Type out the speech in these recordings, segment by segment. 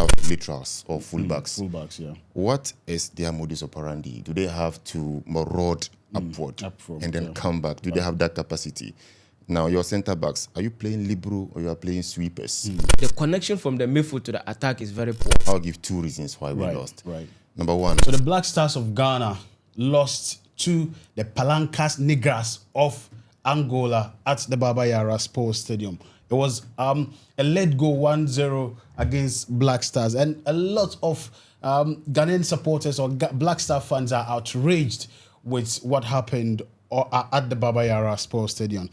have laterals or fullbacks. Fullbacks, yeah. What is their modus operandi? Do they have to maraud upward and then come back? Do they have that capacity? Now, your centre backs, are you playing libero or you are playing sweepers? The connection from the midfield to the attack is very poor. I'll give 2 reasons why we lost. Right. Number 1. So the Black Stars of Ghana lost to the Palancas Negras of Angola at the Baba Yara Sports Stadium. It was a late goal 1-0 against Black Stars, and a lot of Ghanaian supporters or Black Star fans are outraged with what happened at the Baba Yara Sports Stadium.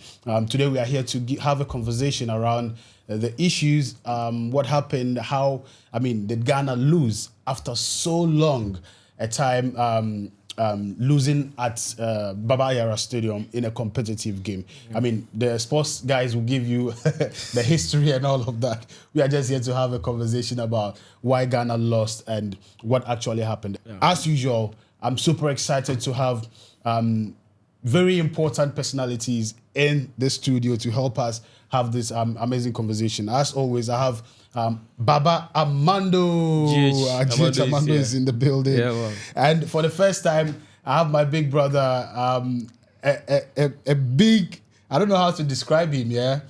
Today we are here to have a conversation around the issues, what happened, how, did Ghana lose after so long a time losing at Baba Yara Stadium in a competitive game. The sports guys will give you the history and all of that. We are just here to have a conversation about why Ghana lost and what actually happened. Yeah. As usual, I'm super excited to have very important personalities in the studio to help us have this amazing conversation. As always, I have Baba Armando. Armando is in the building. Yeah, well. And for the first time, I have my big brother, a big, I don't know how to describe him, yeah?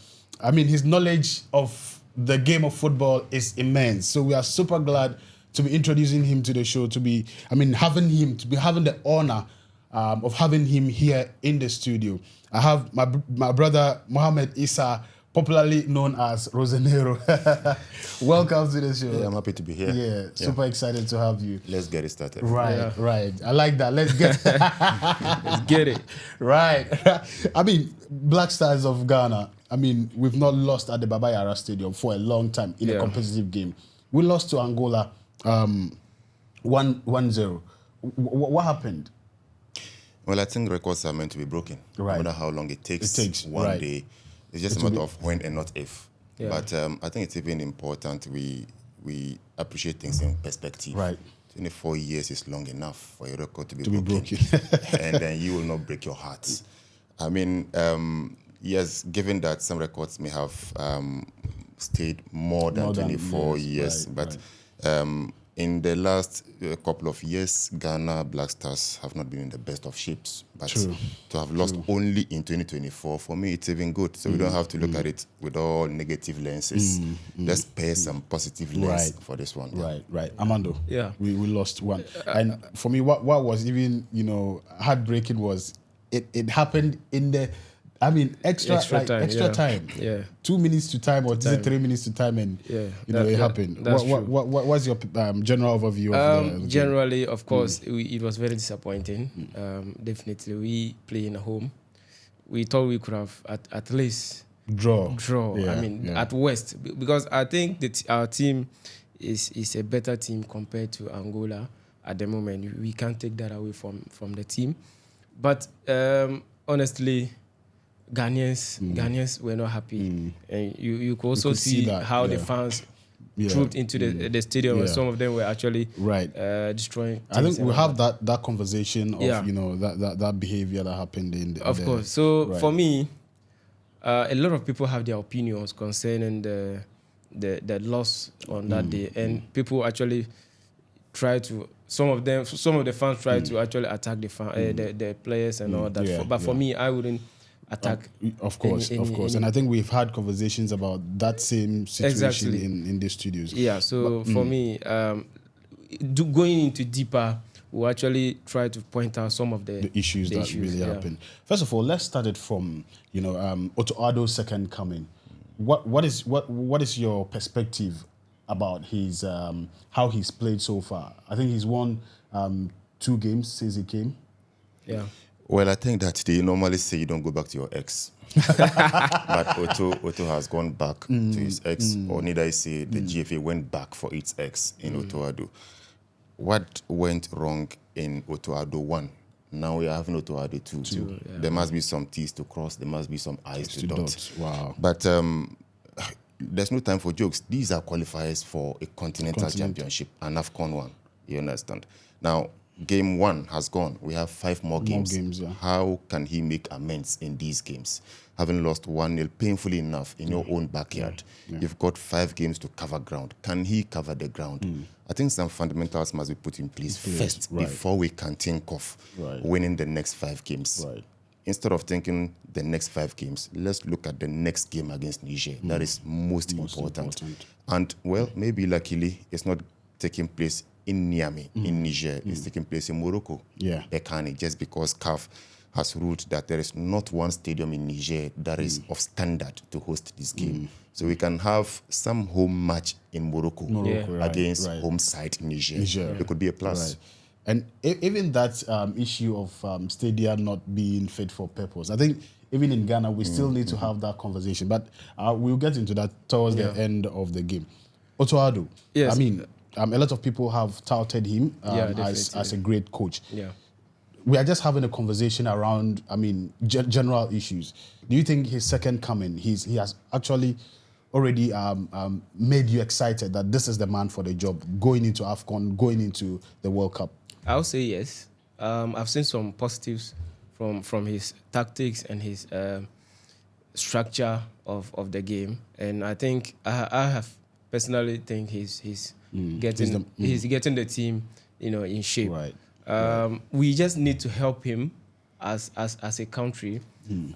His knowledge of the game of football is immense. So we are super glad to be introducing him to the show, to be having the honor of having him here in the studio. I have my brother, Mohamed Issa, popularly known as Rosanero. Welcome to the show. Yeah, I'm happy to be here. Yeah, super excited to have you. Let's get it started. Right. I like that. Let's get it. Right. Black Stars of Ghana, we've not lost at the Baba Yara Stadium for a long time in a competitive game. We lost to Angola 1-0. What happened? Well, I think records are meant to be broken. Right. No matter how long it takes one day. It's just a matter of when and not if. Yeah. But I think it's even important we appreciate things in perspective. Right. 24 years is long enough for your record to be broken. And then you will not break your heart. Yes, given that some records may have stayed more than 24 years, but in the last couple of years, Ghana Black Stars have not been in the best of shapes. But to have lost only in 2024, for me, it's even good. So we don't have to look at it with all negative lenses. Let's pay some positive lens for this one. Right. Armando, yeah, we lost one. And for me, what was even, heartbreaking was it happened in the extra time. Yeah. 2 minutes to time, or is it 3 minutes to time? And it happened. What's your general overview of the generally, game? Of course, it was very disappointing. Definitely, we playing at home. We thought we could have at least draw. Yeah, at worst, because I think that our team is a better team compared to Angola at the moment. We can't take that away from the team, but honestly, Ghanaians were not happy, and you could also see how the fans trooped into the stadium, and some of them were actually destroying. I think we have that conversation of that behavior that happened in the. Of course. So for me, a lot of people have their opinions concerning the loss on that day, and people actually try to. Some of the fans try to actually attack the players and all that. But for me, I wouldn't attack. Of course. And I think we've had conversations about that same situation in the studios. Yeah, so for me, going into deeper, we'll actually try to point out some of the issues that really happened. First of all, let's start it from, Otto Addo's second coming. What is your perspective about his how he's played so far? I think he's won 2 games since he came. Yeah. Well, I think that they normally say you don't go back to your ex. But Otto has gone back to his ex, or need I say the GFA went back for its ex in Otto Addo. What went wrong in Otto Addo 1? Now we are having Otto Addo 2. Yeah. There must be some T's to cross. There must be some I's to dot. Wow. But there's no time for jokes. These are qualifiers for a continental championship, an AFCON one. You understand? Now, Game 1 has gone. We have 5 more games. Yeah. How can he make amends in these games? Having lost 1-0 painfully enough in your own backyard, you've got 5 games to cover ground. Can he cover the ground? I think some fundamentals must be put in place first before we can think of winning the next 5 games. Instead of thinking the next 5 games, let's look at the next game against Niger. That is most important. And, well, maybe luckily it's not taking place in Niamey, in Niger. It's taking place in Morocco, Bekane, just because CAF has ruled that there is not one stadium in Niger that is of standard to host this game. So we can have some home match in Morocco against home side Niger. It could be a plus. And even that issue of stadium not being fit for purpose, I think even in Ghana, we still need to have that conversation. But we'll get into that towards the end of the game. Otto Addo, I mean, a lot of people have touted him as a great coach. We are just having a conversation around, I mean, general issues. Do you think his second coming, he has actually already made you excited that this is the man for the job, going into AFCON, going into the World Cup? I'll say yes. I've seen some positives from his tactics and his structure of the game, and I think I have personally think he's getting the team, in shape. We just need to help him as a country,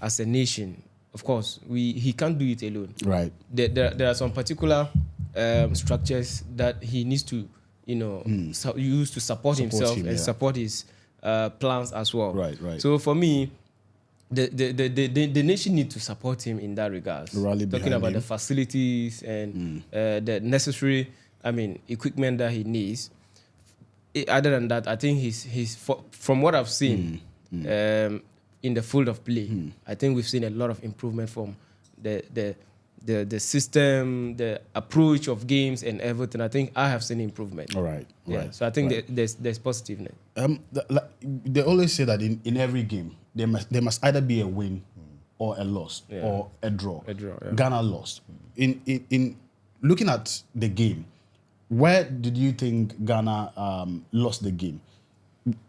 as a nation. Of course, he can't do it alone. There are some particular structures that he needs to use to support himself and support his plans as well. So for me, the nation needs to support him in that regard. Talking about the facilities and the necessary, equipment that he needs. Other than that, I think he's from what I've seen in the field of play, I think we've seen a lot of improvement from the system, the approach of games and everything. I think I have seen improvement. So I think there's positiveness. They always say that in every game, there must either be a win or a loss or a draw. Ghana lost. In looking at the game, where did you think Ghana lost the game?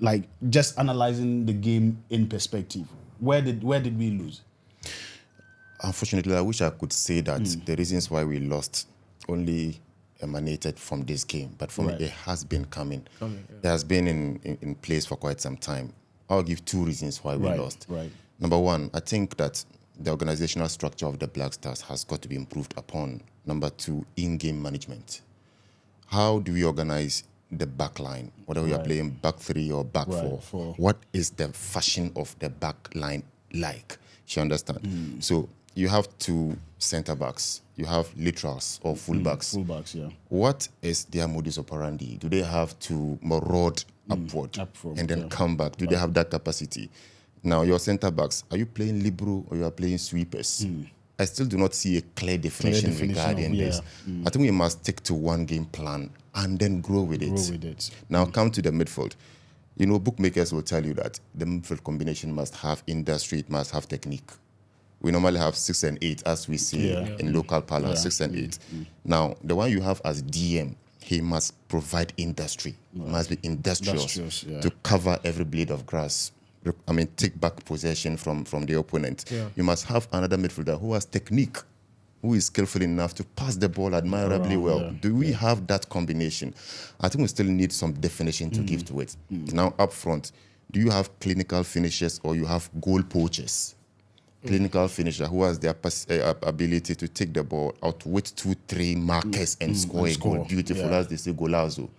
Like, just analyzing the game in perspective, where did we lose? Unfortunately, I wish I could say that the reasons why we lost only emanated from this game, but for me, it has been coming. It has been in place for quite some time. I'll give 2 reasons why we lost. Number 1, I think that the organizational structure of the Black Stars has got to be improved upon. Number 2, in-game management. How do we organize the back line, whether we are playing back 3 or back 4? What is the fashion of the back line like? You understand? So you have 2 center backs, you have laterals or fullbacks. What is their modus operandi? Do they have to maraud upward and then come back? Do they have that capacity? Now, your center backs, are you playing libero or you are playing sweepers? I still do not see a clear definition regarding this. I think we must stick to one game plan and then grow with it. Now, come to the midfield. Bookmakers will tell you that the midfield combination must have industry, it must have technique. We normally have 6 and 8, as we see in local parlance, 6 and 8. Now, the one you have as DM, he must provide industry. He must be industrious to cover every blade of grass. Take back possession from the opponent. You must have another midfielder who has technique, who is skillful enough to pass the ball admirably well. Do we have that combination? I think we still need some definition to give to it. Now, up front, do you have clinical finishers or you have goal poachers? Clinical finisher who has the ability to take the ball, outwit 2-3 markers and score a goal. Beautiful, as they say, golazo.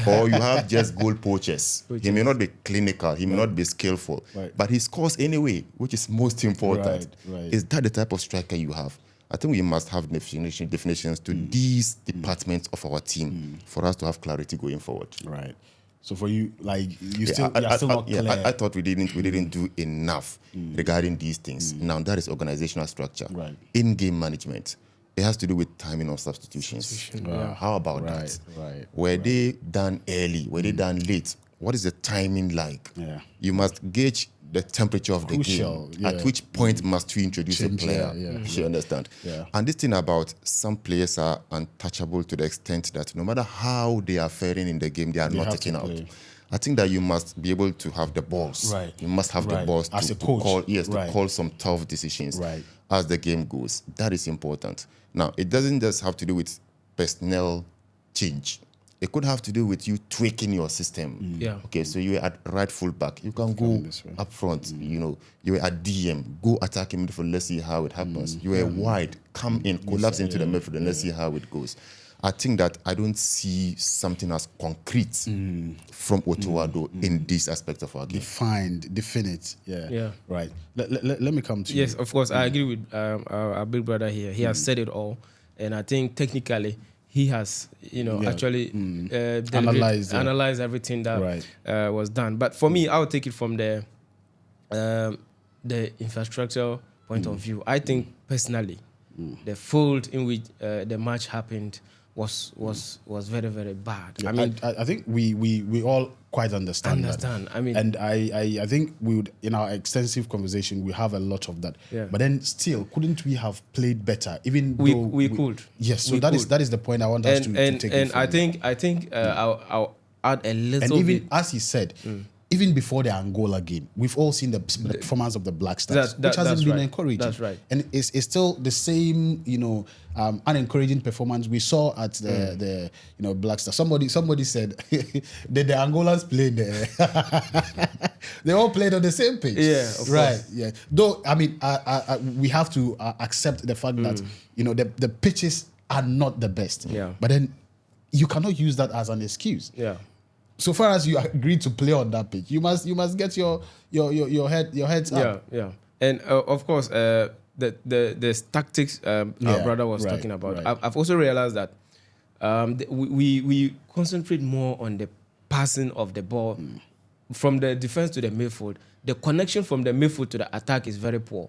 Or you have just goal poachers. He may not be clinical, he may not be skillful, but he scores anyway, which is most important. Is that the type of striker you have? I think we must have definitions to these departments of our team for us to have clarity going forward. So for you, you're still not clear. I thought we didn't do enough regarding these things. Now that is organizational structure. In-game management. It has to do with timing of substitutions. How about that? Were they done early? Were they done late? What is the timing like? You must gauge the temperature of the game. At which point must you introduce a player? You understand? And this thing about some players are untouchable to the extent that no matter how they are faring in the game, they are not taken out. I think that you must be able to have the balls. Right. You must have the Right. balls As to, a coach. to call some tough decisions Right. as the game goes. That is important. Now, it doesn't just have to do with personnel change. It could have to do with you tweaking your system. Yeah. Okay, so you're at right full back. You can go this way. up front. You were at DM. Go attack in midfield. Let's see how it happens. You were wide. Come in, collapse into the midfield, and let's see how it goes. I think that I don't see something as concrete from Otto Addo in this aspect of our game. Defined, definite. Yeah. Yeah. Right. Let me come to Yes, you. of course, I agree with our big brother here. He has said it all, and I think technically he has, actually analyzed everything that was done. But for me, I'll take it from the infrastructure point of view. I think personally, the fold in which the match happened was very, very bad. Yeah, I mean, I think we all quite understand that. I mean, and I think we would, in our extensive conversation, we have a lot of that. Yeah. But then still, couldn't we have played better? Even we though could. Yes. So we that could. is the point I want us to take. And I think I'll add a little and even bit. as he said, even before the Angola game, we've all seen the performance of the Black Stars, which hasn't been encouraging. That's right. And it's still the same, unencouraging performance we saw at the Black Stars. Somebody said, did the Angolans play there? They all played on the same pitch. Yeah, of right. course. Yeah. Though, I mean, we have to accept the fact that, the pitches are not the best. Yeah. But then you cannot use that as an excuse. Yeah. So far as you agree to play on that pitch, you must get your heads up. Yeah. And of course, the tactics our brother was talking about. Right. I've also realized that we concentrate more on the passing of the ball from the defense to the midfield. The connection from the midfield to the attack is very poor.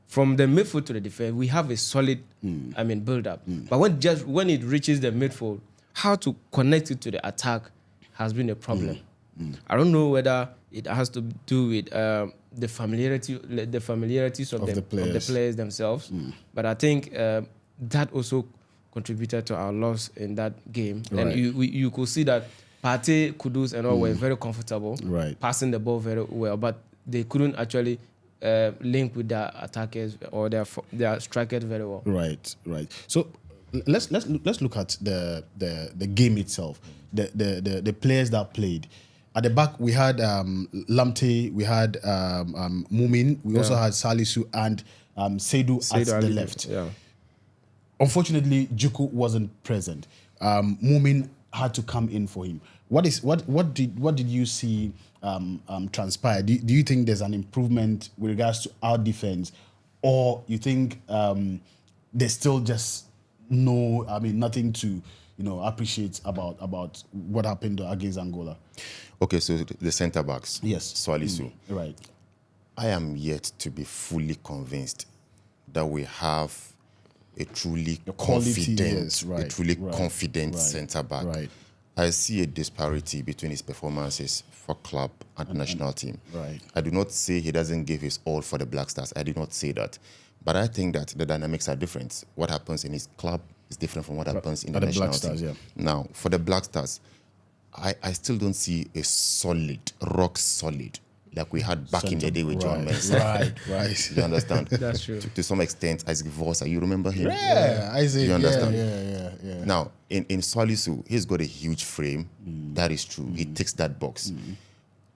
From the midfield to the defense, we have a solid, build up. But when it reaches the midfield, how to connect it to the attack has been a problem. I don't know whether it has to do with the familiarities of the players themselves, but I think that also contributed to our loss in that game. Right. And you could see that Partey, Kudus, and all were very comfortable, passing the ball very well, but they couldn't actually link with their attackers or their strikers very well. Right. So let's look at the game itself. The players that played. At the back, we had Lamte, we had Mumin, we also had Salisu and Seydou at the left. Yeah. Unfortunately, Juku wasn't present. Mumin had to come in for him. What did you see transpire? Do you think there's an improvement with regards to our defense, or you think there's still just nothing to appreciate about what happened against Angola? Okay, so the centre backs. Yes. Salisu. Right. I am yet to be fully convinced that we have a truly confident centre back. Right. I see a disparity between his performances for club and national team. Right. I do not say he doesn't give his all for the Black Stars. I do not say that. But I think that the dynamics are different. What happens in his club is different from what happens in the national Black Stars, team. yeah. Now, for the Black Stars, I still don't see a rock solid, like we had back in the day with John Mensah. Right. You understand? That's true. To some extent, Isaac Vosa, you remember him? Yeah, Isaac. You understand? Yeah. Now, in Salisu, he's got a huge frame. That is true. He ticks that box.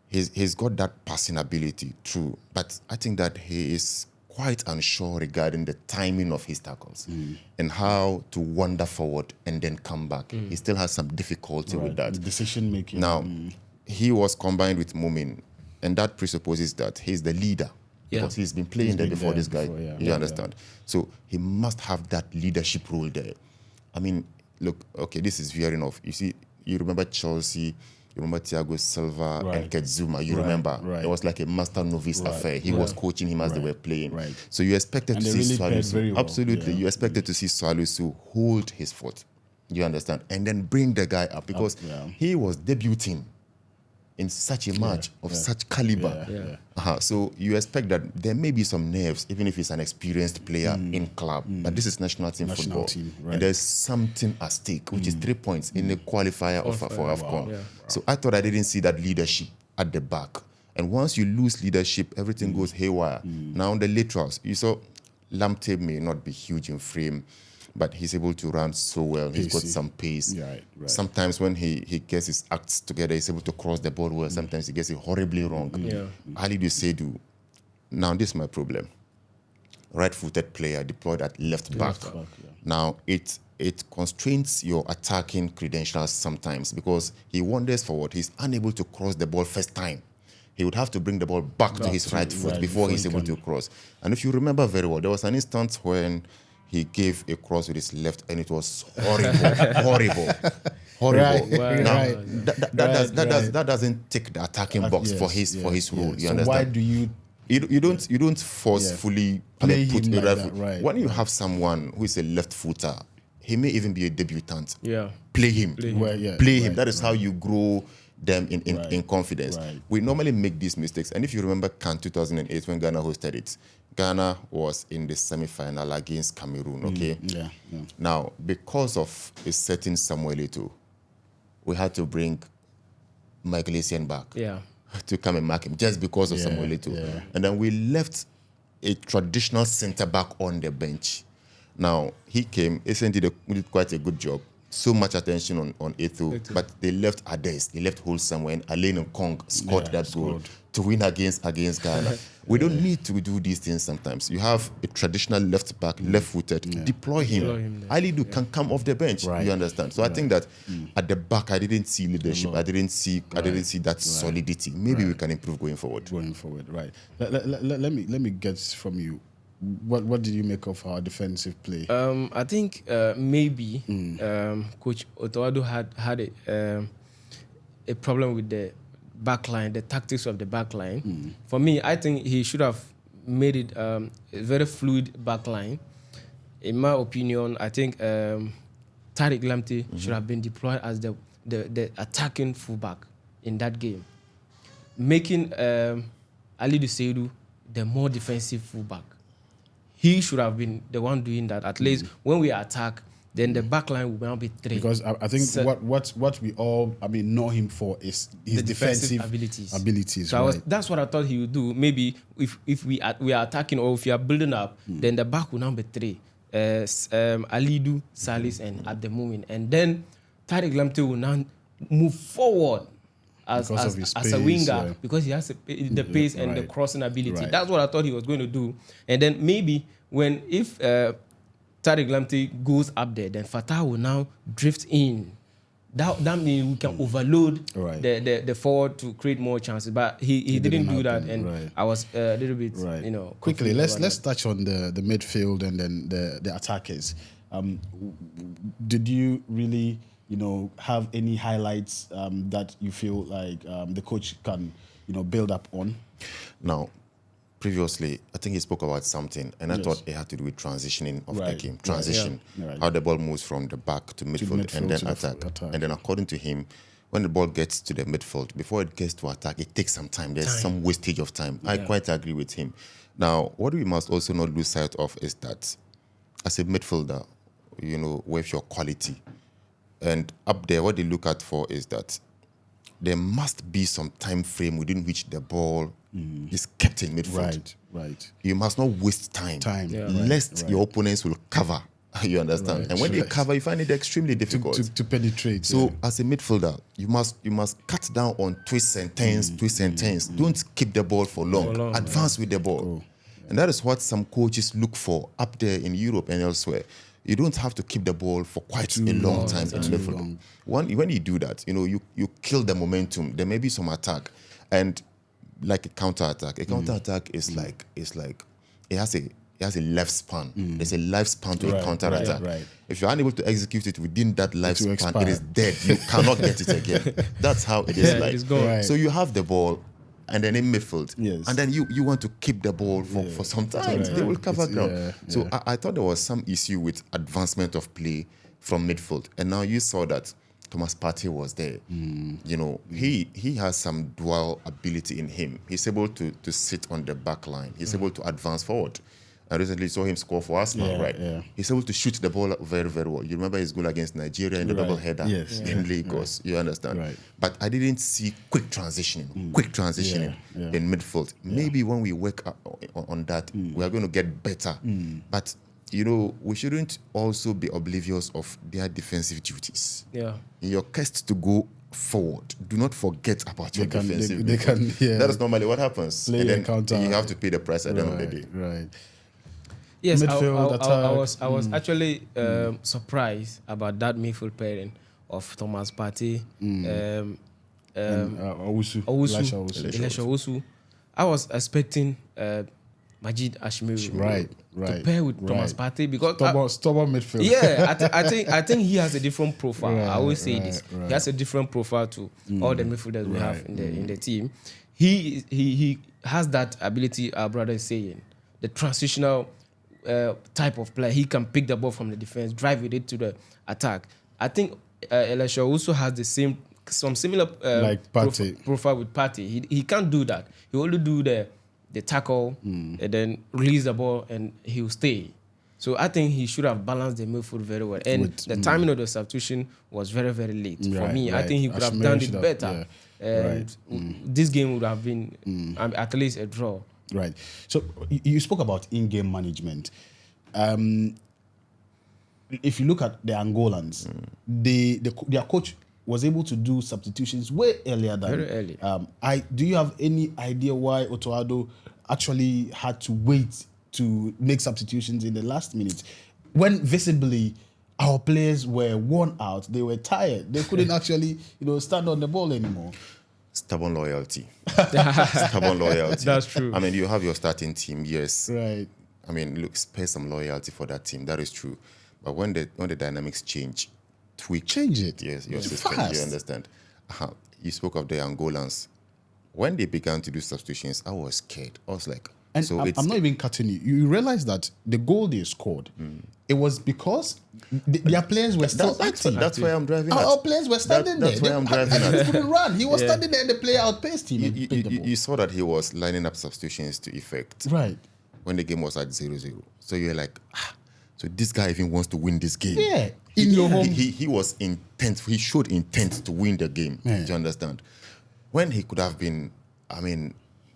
He's got that passing ability, true. But I think that he is quite unsure regarding the timing of his tackles and how to wander forward and then come back. He still has some difficulty with that. The decision making. Now, he was combined with Mumin, and that presupposes that he's the leader because he's been playing there before this guy. You understand? So he must have that leadership role there. I mean, look, okay, this is veering off. You see, you remember Chelsea, you remember Thiago Silva and Kedzuma. You remember it was like a master-novice affair. He was coaching him as they were playing. Right. So you expected to see Salisu. Absolutely, you expected to see Salisu hold his foot. You understand, and then bring the guy up because he was debuting. in such a match of such caliber. So you expect that there may be some nerves, even if it's an experienced player in club. But this is national team football. And there's something at stake, which is 3 points in the qualifier for AFCON. So I thought I didn't see that leadership at the back. And once you lose leadership, everything goes haywire. Now the laterals, you saw Lamptey may not be huge in frame, but he's able to run so well. He's got some pace. Sometimes when he gets his acts together, he's able to cross the ball well. Sometimes he gets it horribly wrong. Alidu Seidu. Now, this is my problem. Right-footed player deployed at left back. Now, it constrains your attacking credentials sometimes because he wanders forward. He's unable to cross the ball first time. He would have to bring the ball back to his right foot before he's able to cross. And if you remember very well, there was an instance when he gave a cross with his left, and it was horrible. That doesn't tick the attacking box for his role. You understand? Why do you don't forcefully play put him a like right that? When you have someone who is a left footer, he may even be a debutant. Play him. Play him. That is how you grow them in confidence. We normally make these mistakes. And if you remember CAN 2008 when Ghana hosted it, Ghana was in the semi-final against Cameroon, okay? Now, because of a certain Samuel Eto'o, we had to bring Michael Essien back to come and mark him just because of Samuel Eto'o. And then we left a traditional centre-back on the bench. Now, he came, Essien did quite a good job. So much attention on Eto'o, but they left Ades, they left Hole somewhere, and Alain Nkong scored that goal to win against Ghana. We don't need to do these things sometimes. You have a traditional left back, left-footed, deploy him. Alidu can come off the bench, you understand? So I think that at the back, I didn't see leadership. I didn't see that solidity. Maybe we can improve going forward. Let me get from you. What did you make of our defensive play? I think maybe Coach Otto Addo had a problem with the backline, the tactics of the backline. For me, I think he should have made it a very fluid backline. In my opinion, I think Tariq Lamptey should have been deployed as the attacking fullback in that game, making Alidu Seidu the more defensive fullback. He should have been the one doing that. At least when we attack, then the backline will now be three. Because I think what we all know him for is his the defensive abilities. So that's what I thought he would do. Maybe if we are attacking or if we are building up, then the back will now be three. Alidu, Salis, and at the moment, and then Tariq Lamptey will now move forward as a winger because he has the pace and the crossing ability. That's what I thought he was going to do. And then maybe if Tariq Lamptey goes up there, then Fatawu will now drift in. That means we can overload the forward to create more chances. But he didn't do that, and I was a little bit, Quickly, let's touch on the midfield and then the attackers. Did you really have any highlights that you feel like the coach can, build up on? Now, previously, I think he spoke about something, and I thought it had to do with transitioning of the game. How the ball moves from the back to midfield and then attack. And then according to him, when the ball gets to the midfield, before it gets to attack, it takes some time. There's some wastage of time. I quite agree with him. Now, what we must also not lose sight of is that as a midfielder, with your quality, and up there, what they look at for is that there must be some time frame within which the ball is kept in midfield. Right. You must not waste time. Lest your opponents will cover. You understand? And when they cover, you find it extremely difficult to penetrate. So as a midfielder, you must cut down on twists and turns. Don't keep the ball for long. Advance with the ball. And that is what some coaches look for up there in Europe and elsewhere. You don't have to keep the ball for quite a long time in midfield. When you do that, you kill the momentum. There may be some attack, and like a counter-attack. A counter-attack is like it has a lifespan. There's a lifespan to a counter-attack. If you're unable to execute it within that lifespan, it is dead. You cannot get it again. That's how it is like. It's gone. So you have the ball, and then in midfield, and then you want to keep the ball for some time. They will cover ground. So I thought there was some issue with advancement of play from midfield, and now you saw that Thomas Partey was there, you know, he has some dual ability in him. He's able to sit on the back line. He's able to advance forward. I recently saw him score for Arsenal, right? Yeah. He's able to shoot the ball very, very well. You remember his goal against Nigeria in the double header in Lagos. You understand? Right. But I didn't see quick transitioning in midfield. Maybe when we work on that, we are going to get better. But you know, we shouldn't also be oblivious of their defensive duties. Yeah. In your quest to go forward, do not forget about your defensive duties. That is normally what happens. Play and then you have to pay the price at the end of the day. Right. Yes, I was actually surprised about that midfield pairing of Thomas Partey, Owusu. I was expecting Majid Ashmiru to pair with Thomas Partey because stubborn midfield. Yeah, I think he has a different profile. I always say this. He has a different profile to all the midfielders we have in the team. He has that ability. Our brother is saying the transitional type of player. He can pick the ball from the defense, drive with it to the attack. I think Elisha also has some similar like profile with Partey. He can't do that. He only do the tackle and then release the ball and he'll stay. So I think he should have balanced the midfield very well. And the timing of the substitution was very, very late. For me, I think he could have done it better. This game would have been at least a draw. Right. So you spoke about in-game management. If you look at the Angolans, their coach was able to do substitutions way earlier than... Very early. Do you have any idea why Otto Addo actually had to wait to make substitutions in the last minute? When visibly our players were worn out, they were tired. They couldn't actually, stand on the ball anymore. Stubborn loyalty. Stubborn loyalty. That's true. I mean, you have your starting team, yes. Right. I mean, look, spare some loyalty for that team. That is true. But when the dynamics change, change it. Yes, your system. You understand? You spoke of the Angolans. When they began to do substitutions, I was scared. I was like, and so I'm not even cutting you. You realize that the goal they scored, it was because their players were still active. That's why I'm driving. Our players were standing there. That's why I'm driving. He couldn't run. He was standing there, and the player outpaced him. You saw that he was lining up substitutions to effect. Right. When the game was at 0-0. So you're like, so this guy even wants to win this game. Yeah. In your home. He was intent. He showed intent to win the game. Do you understand? When he could have been,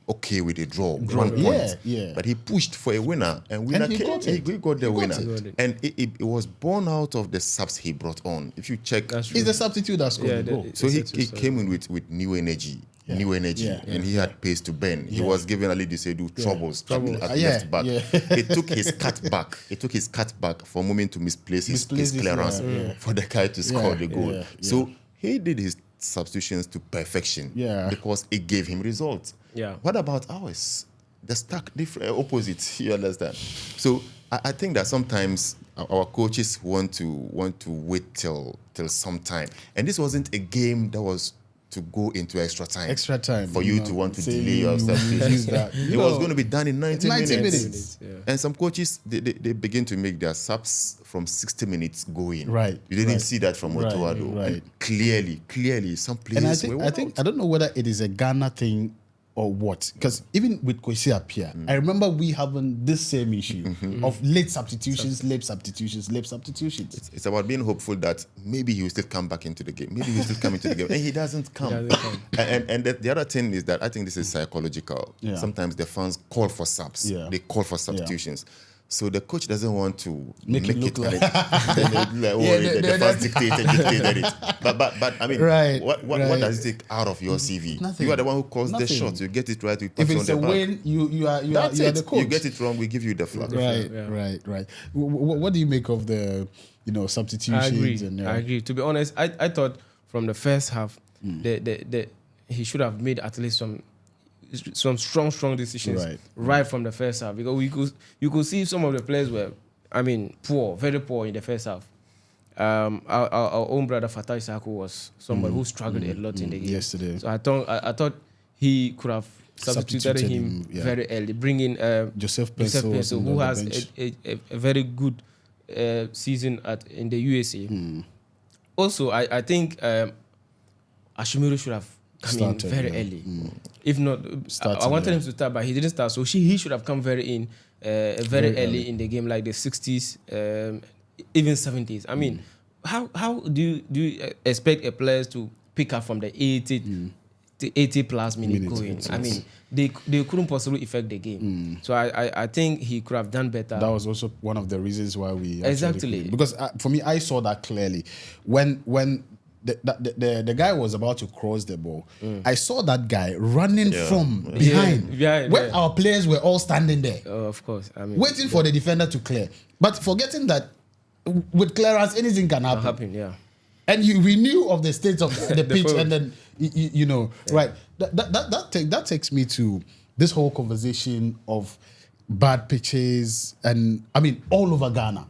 okay with a draw, 1 point. Yeah. But he pushed for a winner, and winner came. He got the winner. And it was born out of the subs he brought on. If you check, he's the substitute that scored the goal. So he came in with new energy. And he had pace to bend. He was giving Ali Disedu troubles at left back. It took his cut back for a moment to misplace his clearance for the guy to score the goal. So he did his substitutions to perfection because it gave him results. What about ours? The stark different opposites. You understand? So I think that sometimes our coaches want to wait till some time, and this wasn't a game that was to go into extra time for you to want to delay your substitution. It was going to be done in 90 minutes. And some coaches, they begin to make their subs from 60 minutes going. Right. You didn't see that from Otto Addo. Right. Clearly, some players I don't know whether it is a Ghana thing or what, because even with Kwesi Appiah, I remember we having this same issue of late substitutions. It's about being hopeful that maybe he will still come back into the game. Maybe he will still come into the game, and he doesn't come. And the other thing is that I think this is psychological. Sometimes the fans call for subs. They call for substitutions. So the coach doesn't want to make it look like the fans dictated it. But I mean, what does it take out of your CV? Nothing. You are the one who calls the shots. You get it right. We if it's a win, you are the coach. You get it wrong, we give you the flag. Right. What do you make of the substitutions? I agree. To be honest, I thought from the first half he should have made at least some strong decisions right from the first half, because you could see some of the players were poor, very poor in the first half. Our own brother Fatai Saku was somebody who struggled a lot in the game yesterday. So I thought he could have substituted him very early, bringing Joseph Peso, who has a very good season in the USA. also, I think Ashimeru should have come in very early. If not, I wanted him to start, but he didn't start. So he should have come very early in the game, like the 60s, even 70s. I mean, how do you expect a player to pick up from the 80 plus minute going? I mean, they couldn't possibly affect the game. So I think he could have done better. That was also one of the reasons why we exactly because for me, I saw that clearly when the guy was about to cross the ball. I saw that guy running from behind when our players were all standing there. Of course, I mean, waiting for the defender to clear, but forgetting that with clearance anything can happen. And we knew of the state of the pitch, and then you know, right? That takes me to this whole conversation of bad pitches, and I mean all over Ghana.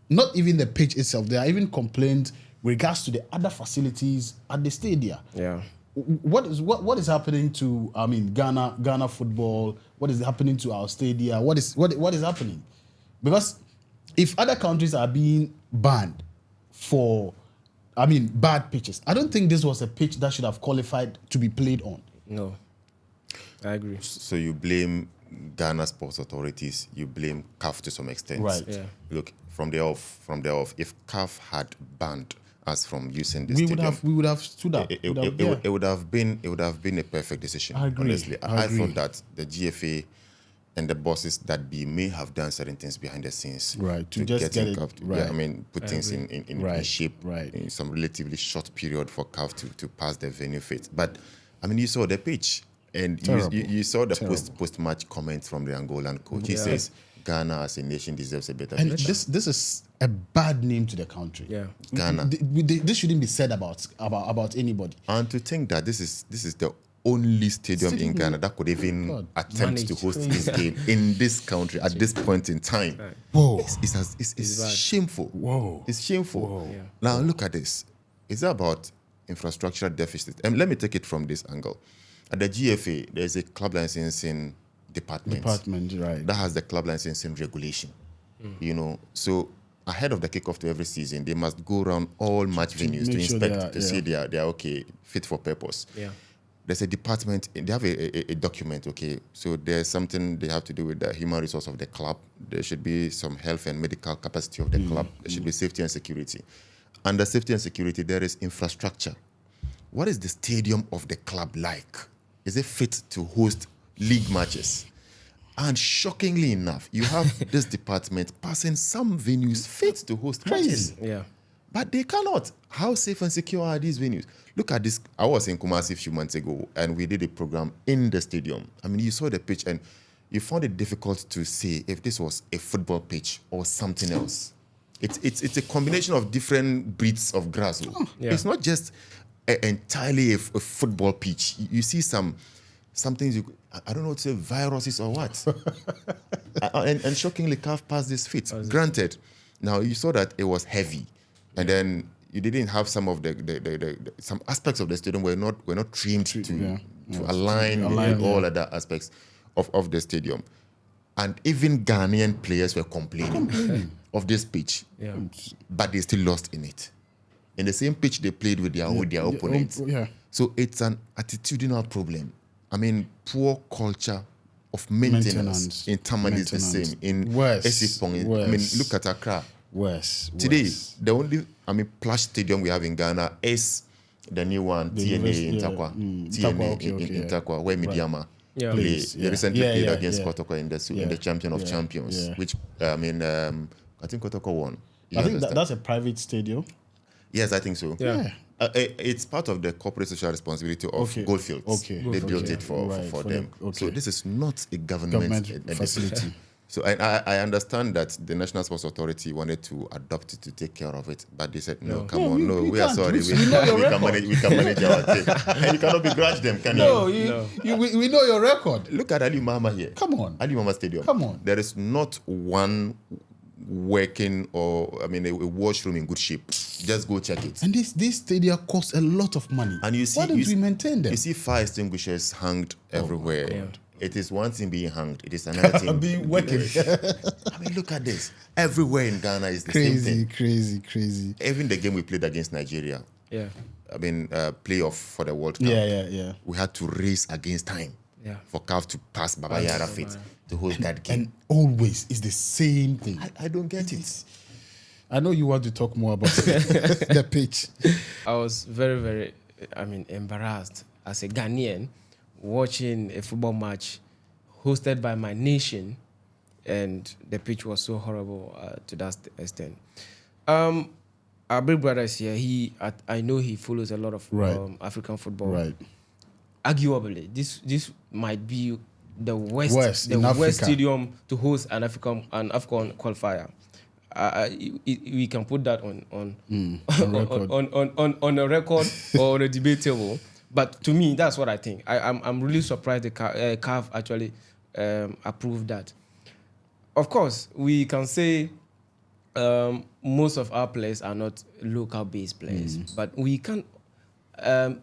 Not even the pitch itself. There are even complaints with regards to the other facilities at the stadium. What is happening to Ghana football? What is happening to our stadia? What is happening? Because if other countries are being banned for bad pitches, I don't think this was a pitch that should have qualified to be played on. No, I agree. So you blame Ghana sports authorities, you blame CAF to some extent. Right. Yeah. Look, from there off, if CAF had banned us from using this We stadium, would have stood up. it would have been a perfect decision. I agree. Honestly, I thought that the GFA and the bosses that may have done certain things behind the scenes, right, to just get it CAF right. Yeah, I mean, put things in shape, right, in some relatively short period for CAF to pass the venue fit. But I mean, you saw the pitch, and you saw the post match comments from the Angolan coach. He says Ghana as a nation deserves a better and future. this is a bad name to the country. Ghana. This shouldn't be said about anybody. And to think that this is the only stadium in Ghana that could even attempt to host this game in this country at this point in time. Whoa. It's shameful. Whoa. It's shameful. Whoa. Yeah. Now look at this. It's about infrastructural deficit. And let me take it from this angle. At the GFA, there's a club licensing department. Right. That has the club licensing regulation. You know, so ahead of the kickoff to every season, they must go around all match venues to inspect to see they are okay, fit for purpose. There's a department, they have a document, okay? So there's something they have to do with the human resource of the club. There should be some health and medical capacity of the club. There should be safety and security. Under safety and security, there is infrastructure. What is the stadium of the club like? Is it fit to host league matches? And shockingly enough, you have this department passing some venues fit to host matches. But they cannot. How safe and secure are these venues? Look at this. I was in Kumasi a few months ago, and we did a program in the stadium. I mean, you saw the pitch, and you found it difficult to say if this was a football pitch or something else. It's a combination of different breeds of grass. It's not just entirely a football pitch. You see some things, I don't know what to say, viruses or what. and shockingly, CAF passed this fit. Granted, now you saw that it was heavy. And then you didn't have some of the some aspects of the stadium were not trimmed to align with all other aspects of the stadium. And even Ghanaian players were complaining of this pitch, but they still lost in it. In the same pitch they played with their opponents. So it's an attitudinal problem. I mean, poor culture of maintenance. In Tamale is the same. In Esipong, I mean, look at Accra. Today, the only plush stadium we have in Ghana is the new one, TNA in Takwa. In Takwa, where Midiama play. They recently played against Kotoko in the Champion of Champions, which I think Kotoko won. I think that's a private stadium. Yes, I think so. It's part of the corporate social responsibility of Goldfields. They built it for them. So this is not a government facility. So I understand that the National Sports Authority wanted to adopt it to take care of it, but they said, no, come on, we are sorry. We can manage our thing. And you cannot begrudge them, can you? We know your record. Look at Ali Mama here. Come on. Ali Mama Stadium. Come on. There is not one working a washroom in good shape. Just go check it. And this stadium costs a lot of money. And you see, why don't we maintain them? You see fire extinguishers hanged everywhere. It is one thing being hanged. It is another thing being working. I mean, look at this. Everywhere in Ghana is the same thing. Crazy. Even the game we played against Nigeria. Yeah. I mean, playoff for the World Cup. Yeah. We had to race against time. Yeah. For CAF to pass Baba Yara fit to host that game. And always it's the same thing. I don't get it. I know you want to talk more about the pitch. I was very, very, embarrassed as a Ghanaian watching a football match hosted by my nation, and the pitch was so horrible to that extent. Our big brother is here. I know he follows a lot of African football. Right. Arguably, this might be the worst stadium to host an AFCON qualifier. We can put that on a record or on a debate table. But to me, that's what I think. I'm really surprised the CAF actually approved that. Of course, we can say most of our players are not local-based players, but we can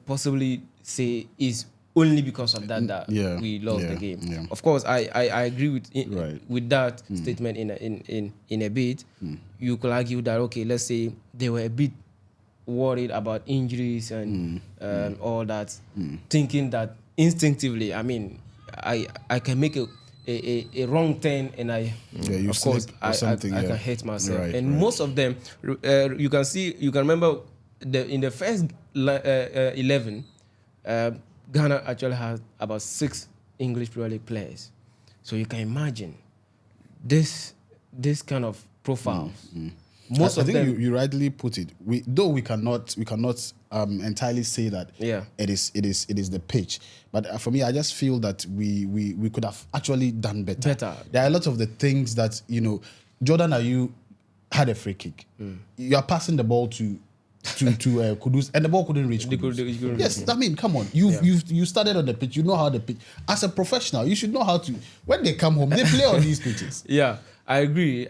possibly say it's only because of that we lost the game. Yeah. Of course, I agree with that statement in a bit. You could argue that, okay, let's say they were a bit worried about injuries and all that, thinking that instinctively, I can make a wrong turn and I can hurt myself. Most of them, you can remember in the first 11, Ghana actually has about 6 English Premier League players. So you can imagine this kind of profile. Most of them, you rightly put it. We cannot entirely say that it is the pitch. But for me, I just feel that we could have actually done better. There are a lot of the things that, Jordan Ayew had a free kick. You are passing the ball to Kudus, and the ball couldn't reach Kudus. Yes, come on. You started on the pitch. You know how the pitch. As a professional, you should know how to. When they come home, they play on these pitches. Yeah, I agree.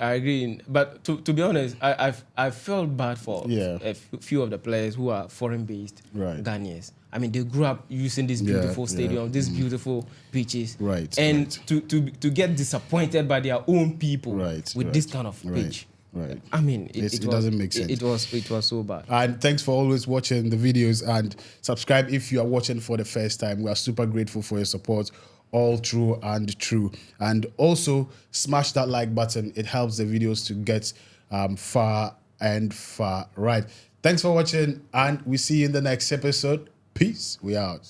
But to be honest, I felt bad for a few of the players who are foreign-based Ghanaians. They grew up using this beautiful stadium, these beautiful pitches, and to get disappointed by their own people with this kind of pitch. Right. It doesn't make sense. It was so bad. And thanks for always watching the videos, and subscribe if you are watching for the first time. We are super grateful for your support, all true and true. And also smash that like button. It helps the videos to get far and far right. Thanks for watching, and we see you in the next episode. Peace. We out.